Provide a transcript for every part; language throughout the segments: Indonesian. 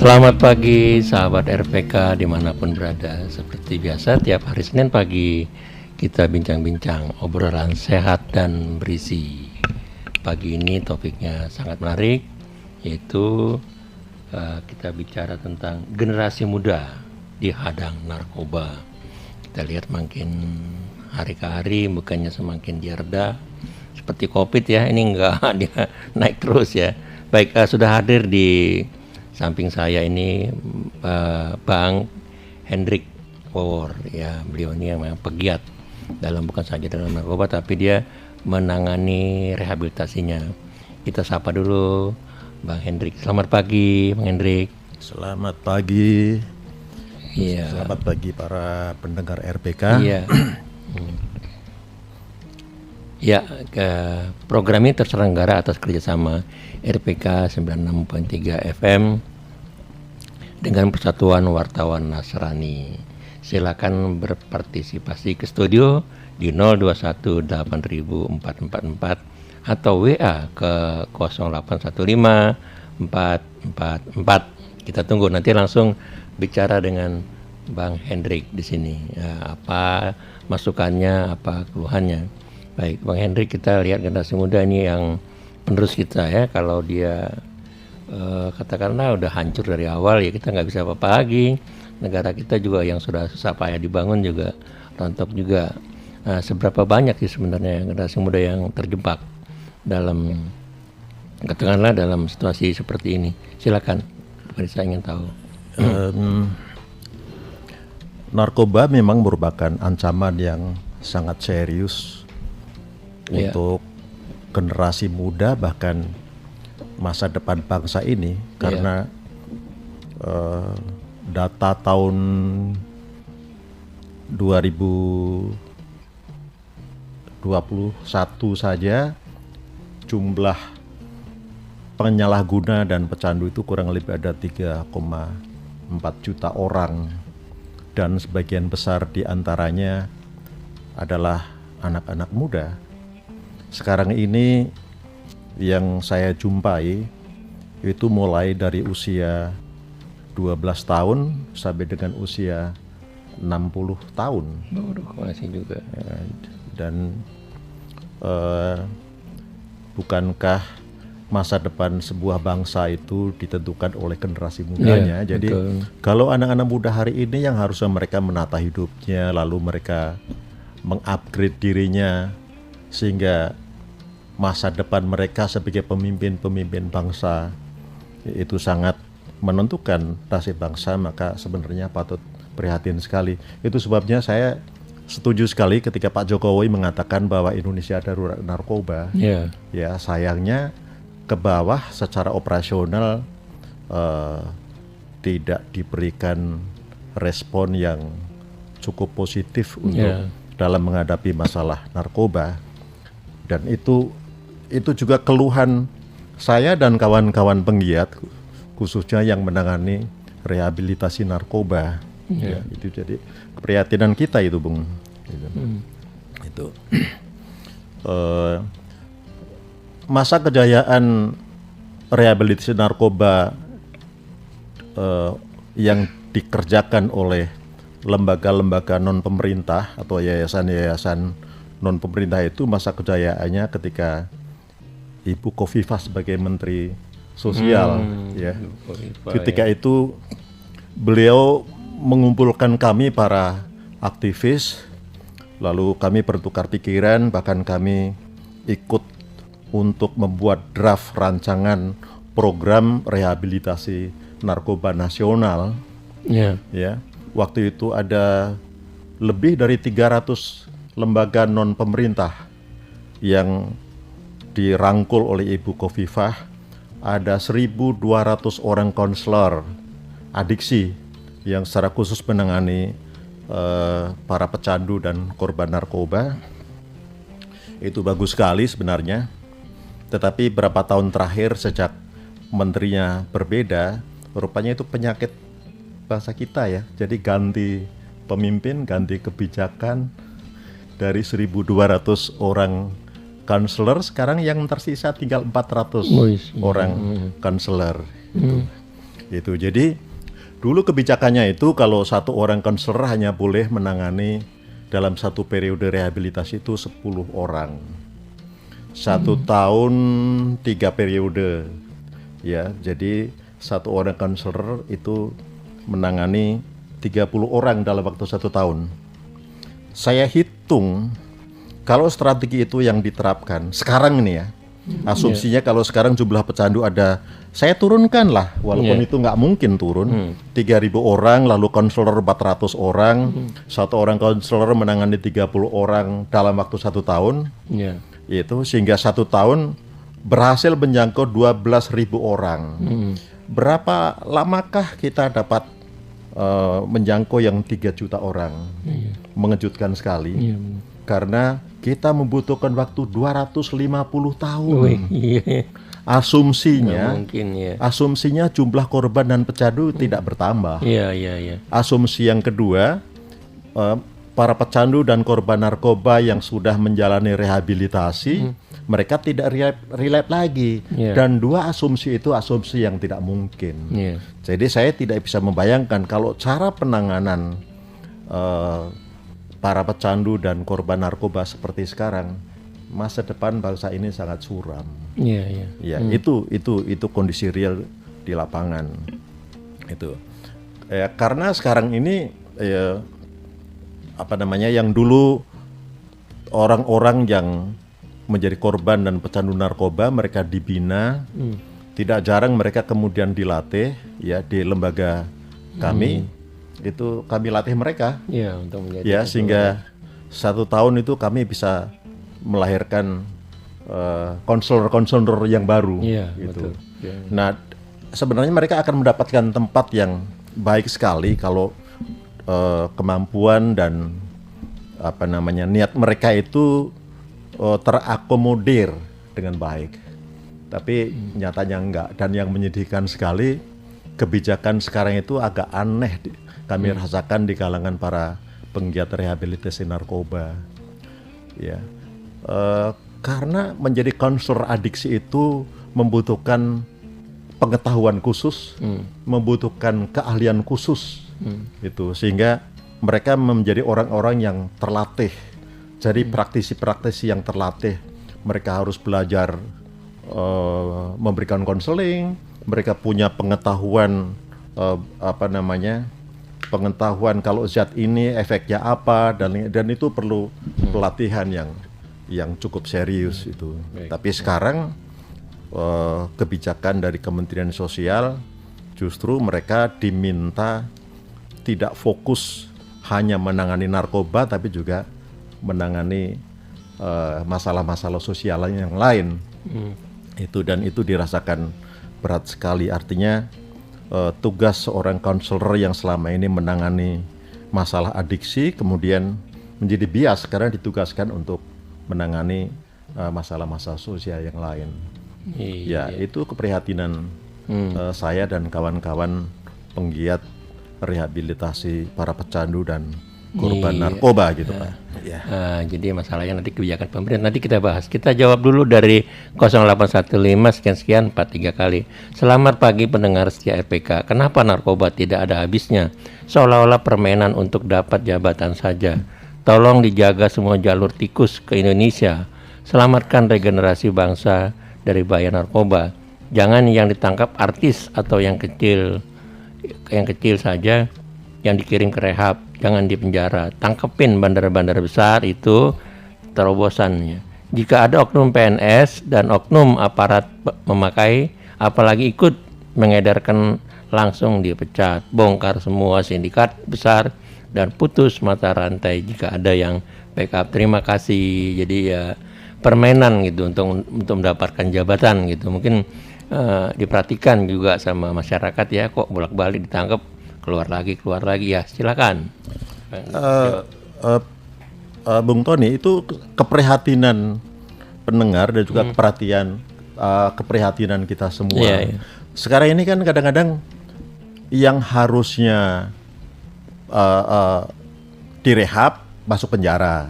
Selamat pagi sahabat RPK dimanapun berada. Seperti biasa tiap hari Senin pagi kita bincang-bincang obrolan sehat dan berisi. Pagi ini topiknya sangat menarik, yaitu kita bicara tentang generasi muda dihadang narkoba. Kita lihat makin hari ke hari bukannya semakin direda. Seperti COVID ya, ini enggak dia naik terus ya. Baik, sudah hadir di samping saya ini Bang Hendrik Wawor ya. Beliau ini yang memang pegiat dalam bukan saja dalam narkoba, tapi dia menangani rehabilitasinya. Kita sapa dulu Bang Hendrik. Selamat pagi Bang Hendrik. Selamat pagi. Iya. Selamat pagi para pendengar RPK. Iya. Ya, program ini terselenggara atas kerjasama RPK 96.3 FM dengan Persatuan Wartawan Nasrani. Silakan berpartisipasi ke studio di 02184444 atau WA ke 0815444. Kita tunggu, nanti langsung bicara dengan Bang Hendrik di sini. Ya, apa masukannya, apa keluhannya. Baik, Bang Hendrik, kita lihat generasi muda ini yang penerus kita ya. Kalau dia katakanlah udah hancur dari awal ya, kita nggak bisa apa-apa lagi. Negara kita juga yang sudah susah payah dibangun juga rontok juga. Seberapa banyak sih sebenarnya generasi muda yang terjebak dalam katakanlah dalam situasi seperti ini? Silakan, saya ingin tahu. Narkoba memang merupakan ancaman yang sangat serius untuk generasi muda, bahkan masa depan bangsa ini, karena data tahun 2021 saja jumlah penyalahguna dan pecandu itu kurang lebih ada 3,4 juta orang, dan sebagian besar diantaranya adalah anak-anak muda. Sekarang ini yang saya jumpai itu mulai dari usia 12 tahun sampai dengan usia 60 tahun. Masih juga. Dan bukankah masa depan sebuah bangsa itu ditentukan oleh generasi mudanya? Jadi betul. Kalau anak-anak muda hari ini yang harusnya mereka menata hidupnya, lalu mereka mengupgrade dirinya sehingga masa depan mereka sebagai pemimpin-pemimpin bangsa itu sangat menentukan nasib bangsa, maka sebenarnya patut prihatin sekali. Itu sebabnya saya setuju sekali ketika Pak Jokowi mengatakan bahwa Indonesia darurat narkoba. Ya, sayangnya ke bawah secara operasional tidak diberikan respon yang cukup positif untuk dalam menghadapi masalah narkoba. Dan itu juga keluhan saya dan kawan-kawan penggiat, khususnya yang menangani rehabilitasi narkoba. Ya, itu jadi keprihatinan kita itu, Bung. Itu masa kejayaan rehabilitasi narkoba yang dikerjakan oleh lembaga-lembaga non pemerintah atau yayasan-yayasan non pemerintah itu, masa kejayaannya ketika Ibu Khofifah sebagai Menteri Sosial, ya. Ketika itu beliau mengumpulkan kami para aktivis, lalu kami bertukar pikiran, bahkan kami ikut untuk membuat draft rancangan program rehabilitasi narkoba nasional. Ya, waktu itu ada lebih dari 300 lembaga non pemerintah yang dirangkul oleh Ibu Khofifah. Ada 1.200 orang konselor adiksi yang secara khusus menangani para pecandu dan korban narkoba. Itu bagus sekali sebenarnya. Tetapi beberapa tahun terakhir sejak menterinya berbeda, rupanya itu penyakit bangsa kita ya. Jadi ganti pemimpin, ganti kebijakan, dari 1.200 orang konselor, sekarang yang tersisa tinggal 400 orang konselor. Itu jadi dulu kebijakannya itu kalau satu orang konselor hanya boleh menangani dalam satu periode rehabilitasi itu 10 orang. 1 tahun 3 periode. Ya, jadi satu orang konselor itu menangani 30 orang dalam waktu 1 tahun. Saya hitung kalau strategi itu yang diterapkan sekarang ini ya, asumsinya kalau sekarang jumlah pecandu ada, saya turunkan lah, walaupun itu nggak mungkin turun, 3.000 orang, lalu konselor 400 orang, satu orang konselor menangani 30 orang dalam waktu 1 tahun, itu sehingga 1 tahun berhasil menjangkau 12.000 orang. Berapa lamakah kita dapat menjangkau yang 3 juta orang? Mengejutkan sekali, karena kita membutuhkan waktu 250 tahun. Asumsinya jumlah korban dan pecandu tidak bertambah. Asumsi yang kedua, para pecandu dan korban narkoba yang sudah menjalani rehabilitasi, mereka tidak relapse lagi. Dan 2 asumsi itu asumsi yang tidak mungkin. Jadi saya tidak bisa membayangkan kalau cara penanganan para pecandu dan korban narkoba seperti sekarang, masa depan bangsa ini sangat suram. Itu kondisi real di lapangan. Itu karena sekarang ini yang dulu orang-orang yang menjadi korban dan pecandu narkoba, mereka dibina, tidak jarang mereka kemudian dilatih ya di lembaga kami. Itu kami latih mereka, untuk menjadi sehingga 1 tahun itu kami bisa melahirkan konselor-konselor yang baru. Gitu. Nah, sebenarnya mereka akan mendapatkan tempat yang baik sekali kalau kemampuan dan niat mereka itu terakomodir dengan baik. Tapi nyatanya enggak, dan yang menyedihkan sekali, kebijakan sekarang itu agak aneh kami rasakan di kalangan para penggiat rehabilitasi narkoba. Karena menjadi konselor adiksi itu membutuhkan pengetahuan khusus, membutuhkan keahlian khusus, sehingga mereka menjadi orang-orang yang terlatih. Jadi praktisi-praktisi yang terlatih, mereka harus belajar memberikan konseling, mereka punya pengetahuan pengetahuan kalau zat ini efeknya apa, dan itu perlu pelatihan yang cukup serius itu. Tapi sekarang kebijakan dari Kementerian Sosial justru mereka diminta tidak fokus hanya menangani narkoba, tapi juga menangani masalah-masalah sosial yang lain. Dan itu dirasakan berat sekali. Artinya tugas seorang konselor yang selama ini menangani masalah adiksi kemudian menjadi bias karena ditugaskan untuk menangani masalah-masalah sosial yang lain. Itu keprihatinan saya dan kawan-kawan penggiat rehabilitasi para pecandu dan korban narkoba gitu, Pak. Jadi masalahnya nanti kebijakan pemerintah nanti kita bahas. Kita jawab dulu dari 0815 sekian 43 kali. Selamat pagi pendengar setia RPK. Kenapa narkoba tidak ada habisnya? Seolah-olah permainan untuk dapat jabatan saja. Tolong dijaga semua jalur tikus ke Indonesia. Selamatkan regenerasi bangsa dari bahaya narkoba. Jangan yang ditangkap artis atau yang kecil saja yang dikirim ke rehab, jangan di penjara. Tangkepin bandar-bandar besar itu terobosannya. Jika ada oknum PNS dan oknum aparat memakai, apalagi ikut mengedarkan, langsung dipecat. Bongkar semua sindikat besar dan putus mata rantai jika ada yang backup. Terima kasih. Jadi permainan gitu untuk mendapatkan jabatan gitu. Mungkin diperhatikan juga sama masyarakat ya, kok bolak-balik ditangkap keluar lagi ya. Silakan. Bung Tony, itu keprihatinan pendengar dan juga keprihatinan kita semua. Sekarang ini kan kadang-kadang yang harusnya direhab masuk penjara,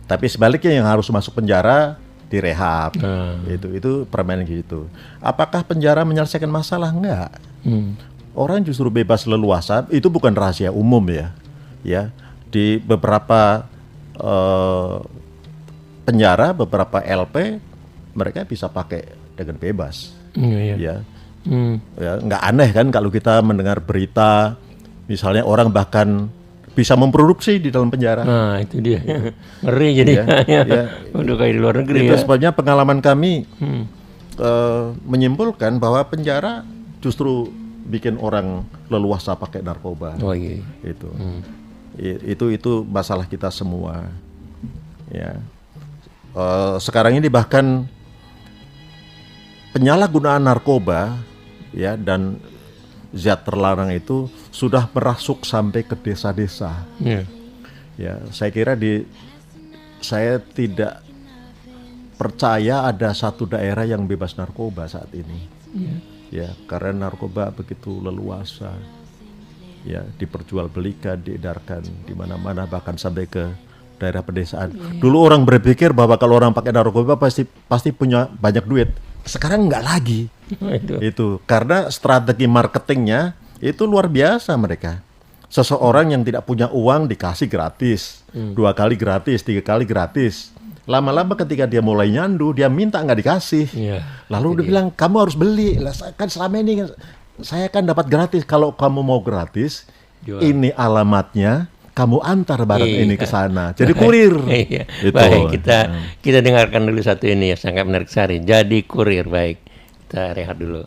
tapi sebaliknya yang harus masuk penjara direhab. Itu permainan gitu. Apakah penjara menyelesaikan masalah? Enggak. Orang justru bebas leluasa, itu bukan rahasia umum ya. Ya, di beberapa penjara, beberapa LP mereka bisa pakai dengan bebas. Ya. Ya, nggak aneh kan kalau kita mendengar berita misalnya orang bahkan bisa memproduksi di dalam penjara. Nah, itu dia. Ngeri jadi udah kayak di luar negeri. Itu sebabnya pengalaman kami menyimpulkan bahwa penjara justru bikin orang leluasa pakai narkoba. Oh iya. Itu masalah kita semua. Ya. Sekarang ini bahkan penyalahgunaan narkoba ya dan zat terlarang itu sudah merasuk sampai ke desa-desa. Ya, saya kira saya tidak percaya ada satu daerah yang bebas narkoba saat ini. Ya, karena narkoba begitu leluasa. Ya, diperjualbelikan, diedarkan di mana-mana bahkan sampai ke daerah pedesaan. Dulu orang berpikir bahwa kalau orang pakai narkoba pasti punya banyak duit. Sekarang enggak lagi. Itu karena strategi marketingnya itu luar biasa mereka. Seseorang yang tidak punya uang dikasih gratis, 2 kali gratis, 3 kali gratis. Lama-lama ketika dia mulai nyandu, dia minta nggak dikasih. Lalu dia bilang kamu harus beli. Kan selama ini saya kan dapat gratis. Kalau kamu mau gratis, ini alamatnya. Kamu antar barang ini ke sana. Jadi kurir. Itu. Baik, kita dengarkan dulu satu ini ya, sangat menarik sekali. Jadi kurir, baik. Kita rehat dulu.